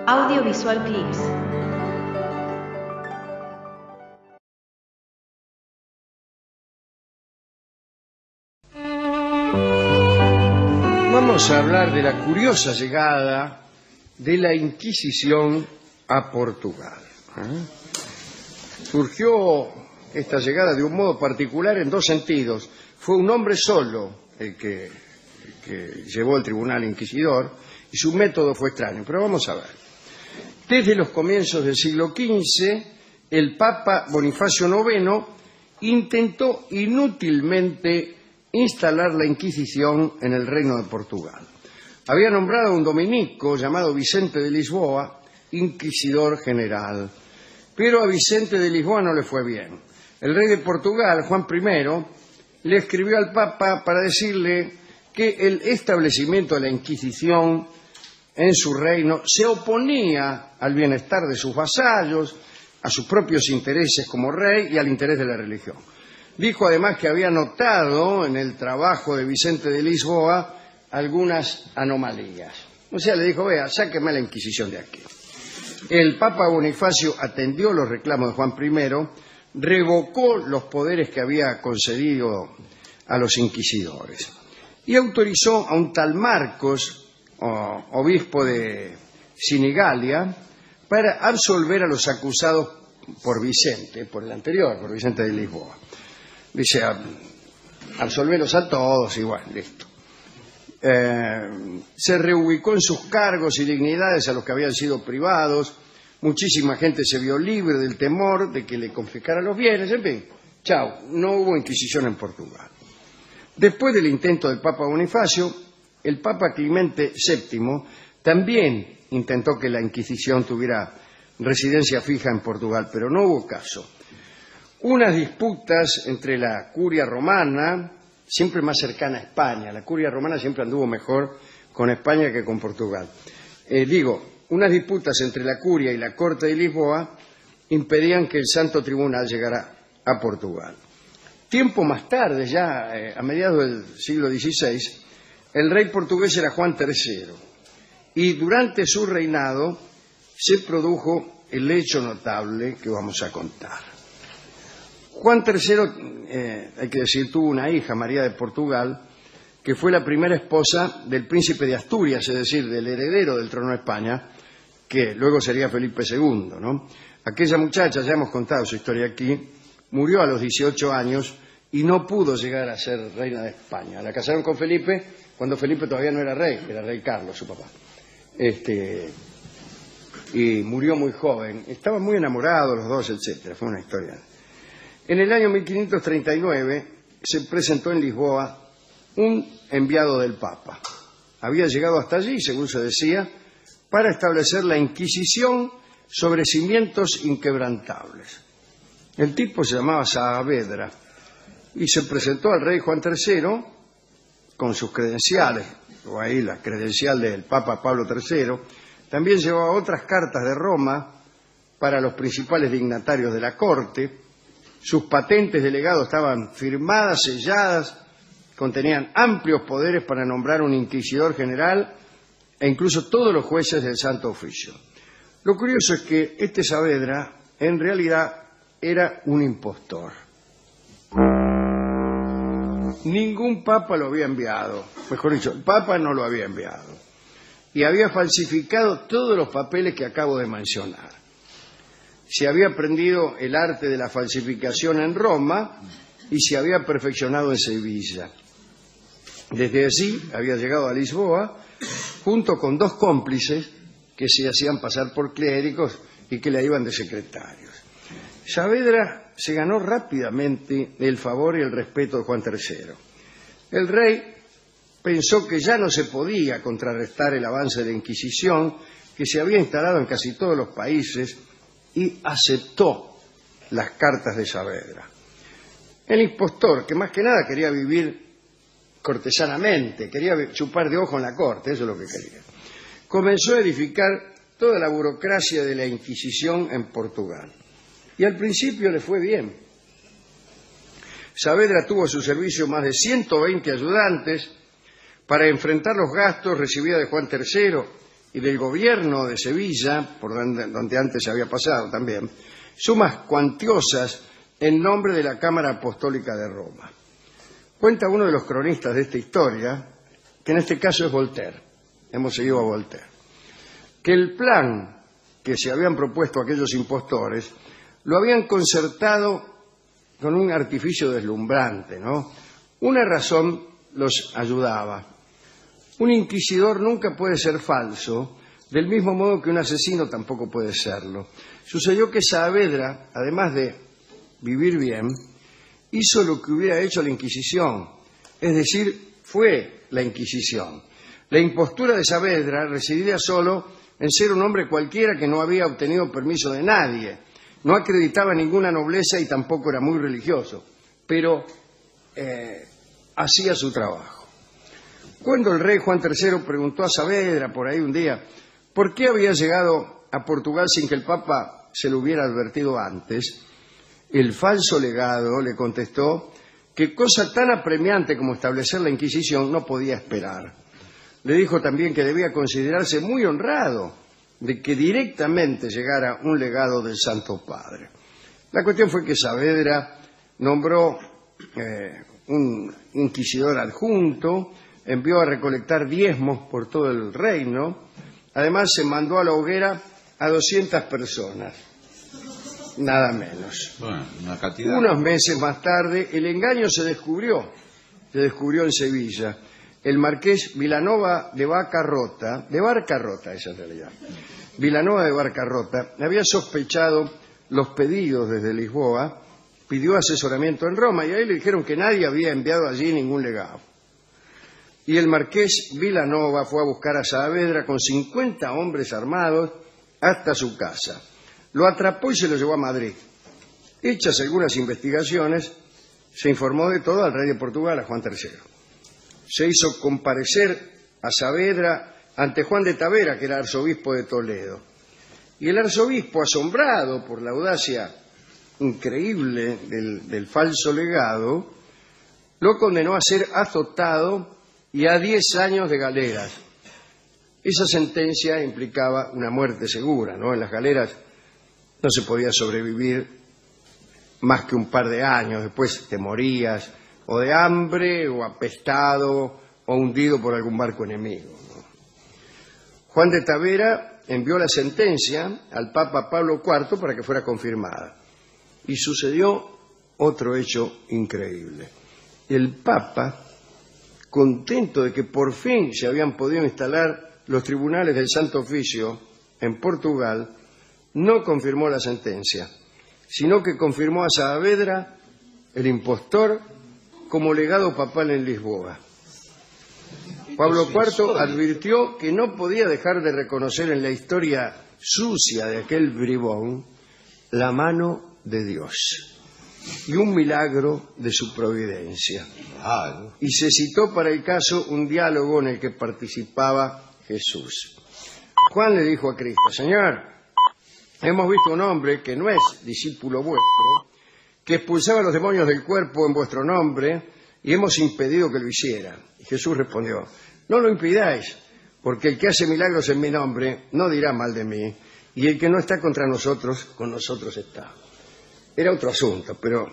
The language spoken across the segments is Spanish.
Audiovisual Clips. Vamos a hablar de la curiosa llegada de la Inquisición a Portugal. Surgió esta llegada de un modo particular en dos sentidos. Fue un hombre solo el que llevó el tribunal inquisidor y su método fue extraño, pero vamos a ver. Desde los comienzos del siglo XV, el Papa Bonifacio IX intentó inútilmente instalar la Inquisición en el Reino de Portugal. Había nombrado a un dominico llamado Vicente de Lisboa inquisidor general, pero a Vicente de Lisboa no le fue bien. El rey de Portugal, Juan I, le escribió al Papa para decirle que el establecimiento de la Inquisición en su reino se oponía al bienestar de sus vasallos, a sus propios intereses como rey y al interés de la religión. Dijo además que había notado en el trabajo de Vicente de Lisboa algunas anomalías. O sea, le dijo, vea, sáqueme la Inquisición de aquí. El Papa Bonifacio atendió los reclamos de Juan I, revocó los poderes que había concedido a los inquisidores y autorizó a un tal Marcos, obispo de Sinigalia, para absolver a los acusados por Vicente, por el anterior, por Vicente de Lisboa. Dice, absolverlos a todos, igual, listo. Se reubicó en sus cargos y dignidades a los que habían sido privados. Muchísima gente se vio libre del temor de que le confiscaran los bienes. En fin, chao, no hubo Inquisición en Portugal. Después del intento del Papa Bonifacio, el Papa Clemente VII también intentó que la Inquisición tuviera residencia fija en Portugal, pero no hubo caso. Unas disputas entre la curia romana, siempre más cercana a España, la curia romana siempre anduvo mejor con España que con Portugal. Unas disputas entre la curia y la corte de Lisboa impedían que el Santo Tribunal llegara a Portugal. Tiempo más tarde, ya a mediados del siglo XVI, el rey portugués era Juan III y durante su reinado se produjo el hecho notable que vamos a contar. Juan III, hay que decir, tuvo una hija, María de Portugal, que fue la primera esposa del príncipe de Asturias, es decir, del heredero del trono de España, que luego sería Felipe II, ¿no? Aquella muchacha, ya hemos contado su historia aquí, murió a los 18 años y no pudo llegar a ser reina de España. La casaron con Felipe cuando Felipe todavía no era rey Carlos, su papá. Y murió muy joven. Estaban muy enamorados los dos, etcétera. Fue una historia. En el año 1539 se presentó en Lisboa un enviado del Papa. Había llegado hasta allí, según se decía, para establecer la Inquisición sobre cimientos inquebrantables. El tipo se llamaba Saavedra y se presentó al rey Juan III con sus credenciales, o ahí la credencial del Papa Pablo III. También llevaba otras cartas de Roma para los principales dignatarios de la corte. Sus patentes de legado estaban firmadas, selladas, contenían amplios poderes para nombrar un inquisidor general e incluso todos los jueces del Santo Oficio. Lo curioso es que este Saavedra en realidad era un impostor. Ningún papa lo había enviado, mejor dicho, el papa no lo había enviado y había falsificado todos los papeles que acabo de mencionar. Se había aprendido el arte de la falsificación en Roma y se había perfeccionado en Sevilla. Desde allí había llegado a Lisboa junto con dos cómplices que se hacían pasar por clérigos y que le iban de secretarios. Saavedra se ganó rápidamente el favor y el respeto de Juan III. El rey pensó que ya no se podía contrarrestar el avance de la Inquisición, que se había instalado en casi todos los países, y aceptó las cartas de Saavedra. El impostor, que más que nada quería vivir cortesanamente, quería chupar de ojo en la corte, eso es lo que quería, comenzó a edificar toda la burocracia de la Inquisición en Portugal. Y al principio le fue bien. Saavedra tuvo a su servicio más de 120 ayudantes para enfrentar los gastos recibidos de Juan III y del gobierno de Sevilla, por donde antes se había pasado también, sumas cuantiosas en nombre de la Cámara Apostólica de Roma. Cuenta uno de los cronistas de esta historia, que en este caso es Voltaire, hemos seguido a Voltaire, que el plan que se habían propuesto aquellos impostores lo habían concertado con un artificio deslumbrante, ¿no? Una razón los ayudaba. Un inquisidor nunca puede ser falso, del mismo modo que un asesino tampoco puede serlo. Sucedió que Saavedra, además de vivir bien, hizo lo que hubiera hecho la Inquisición, es decir, fue la Inquisición. La impostura de Saavedra residía solo en ser un hombre cualquiera que no había obtenido permiso de nadie, no acreditaba ninguna nobleza y tampoco era muy religioso, pero hacía su trabajo. Cuando el rey Juan III preguntó a Saavedra por ahí un día por qué había llegado a Portugal sin que el Papa se lo hubiera advertido antes, el falso legado le contestó que cosa tan apremiante como establecer la Inquisición no podía esperar. Le dijo también que debía considerarse muy honrado de que directamente llegara un legado del Santo Padre. La cuestión fue que Saavedra nombró un inquisidor adjunto, envió a recolectar diezmos por todo el reino, además se mandó a la hoguera a 200 personas, nada menos. Bueno, una cantidad. Unos meses más tarde el engaño se descubrió en Sevilla. El marqués Vilanova de Barcarrota, esa en realidad, Vilanova de Barcarrota, había sospechado los pedidos desde Lisboa, pidió asesoramiento en Roma y ahí le dijeron que nadie había enviado allí ningún legado. Y el marqués Vilanova fue a buscar a Saavedra con 50 hombres armados hasta su casa. Lo atrapó y se lo llevó a Madrid. Hechas algunas investigaciones, se informó de todo al rey de Portugal, a Juan III. Se hizo comparecer a Saavedra ante Juan de Tavera, que era arzobispo de Toledo. Y el arzobispo, asombrado por la audacia increíble del falso legado, lo condenó a ser azotado y a 10 años de galeras. Esa sentencia implicaba una muerte segura, ¿no? En las galeras no se podía sobrevivir más que un par de años, después te morías o de hambre o apestado o hundido por algún barco enemigo, ¿no? Juan de Tavera envió la sentencia al Papa Pablo IV para que fuera confirmada. Y sucedió otro hecho increíble. El Papa, contento de que por fin se habían podido instalar los tribunales del Santo Oficio en Portugal, no confirmó la sentencia, sino que confirmó a Saavedra, el impostor, como legado papal en Lisboa. Pablo IV advirtió que no podía dejar de reconocer en la historia sucia de aquel bribón la mano de Dios y un milagro de su providencia. Y se citó para el caso un diálogo en el que participaba Jesús. Juan le dijo a Cristo: Señor, hemos visto un hombre que no es discípulo vuestro, que expulsaba a los demonios del cuerpo en vuestro nombre, y hemos impedido que lo hiciera. Y Jesús respondió: no lo impidáis, porque el que hace milagros en mi nombre no dirá mal de mí, y el que no está contra nosotros, con nosotros está. Era otro asunto, pero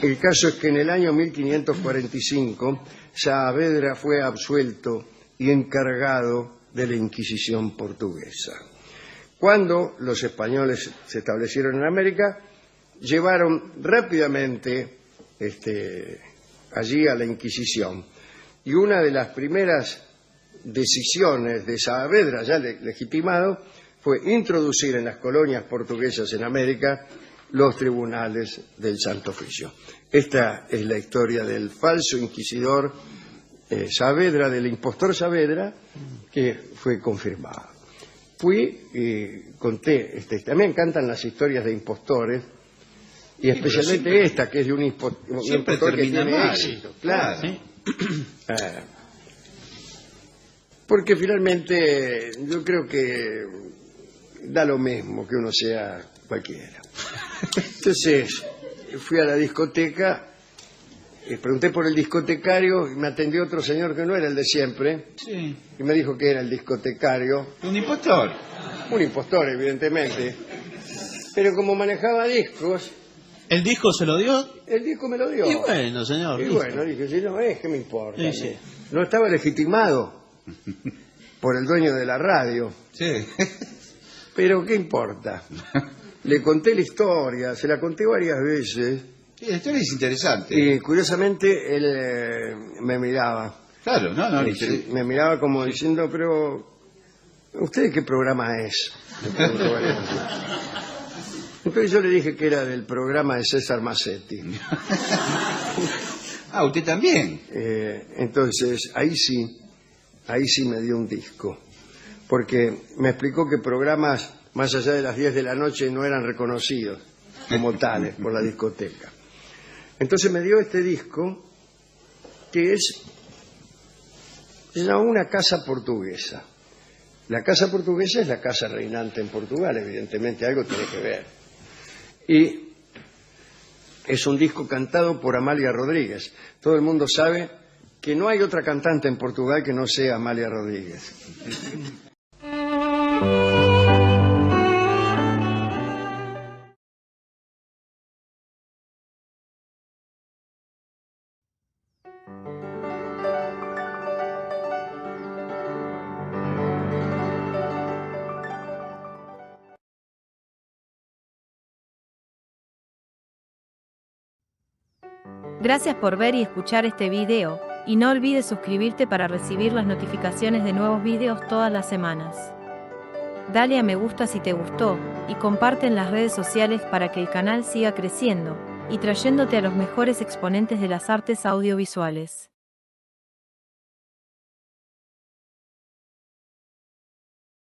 el caso es que en el año 1545 Saavedra fue absuelto y encargado de la Inquisición portuguesa. Cuando los españoles se establecieron en América, llevaron rápidamente allí a la Inquisición. Y una de las primeras decisiones de Saavedra, ya legitimado, fue introducir en las colonias portuguesas en América los tribunales del Santo Oficio. Esta es la historia del falso inquisidor Saavedra, del impostor Saavedra, que fue confirmado. Fui y conté, también encantan las historias de impostores, y especialmente esta, que es de un impostor que tiene éxito. Claro. ¿Sí? Porque finalmente yo creo que da lo mismo que uno sea cualquiera. Entonces fui a la discoteca pregunté por el discotecario y me atendió otro señor que no era el de siempre. Sí. Y me dijo que era el discotecario. Un impostor. Un impostor, evidentemente. Pero como manejaba discos, ¿El disco se lo dio? el disco me lo dio. Y bueno, señor. Y listo. bueno, dije, si no es, ¿qué me importa? Sí, sí. No estaba legitimado por el dueño de la radio. Sí. Pero ¿qué importa? Le conté la historia, se la conté varias veces. Sí, la historia es interesante. Y curiosamente él me miraba. Claro, no, le Sí, interesa. me miraba como diciendo, pero ¿usted qué programa es? Me preguntó varias veces. Entonces yo le dije que era del programa de César Massetti. Ah, usted también. Entonces ahí sí me dio un disco. Porque me explicó que programas más allá de las 10 de la noche no eran reconocidos como tales por la discoteca. Entonces me dio este disco que se llama Una casa portuguesa. La casa portuguesa es la casa reinante en Portugal, evidentemente algo tiene que ver. Y es un disco cantado por Amália Rodríguez. Todo el mundo sabe que no hay otra cantante en Portugal que no sea Amália Rodríguez. Gracias por ver y escuchar este video, y no olvides suscribirte para recibir las notificaciones de nuevos videos todas las semanas. Dale a me gusta si te gustó, y comparte en las redes sociales para que el canal siga creciendo, y trayéndote a los mejores exponentes de las artes audiovisuales.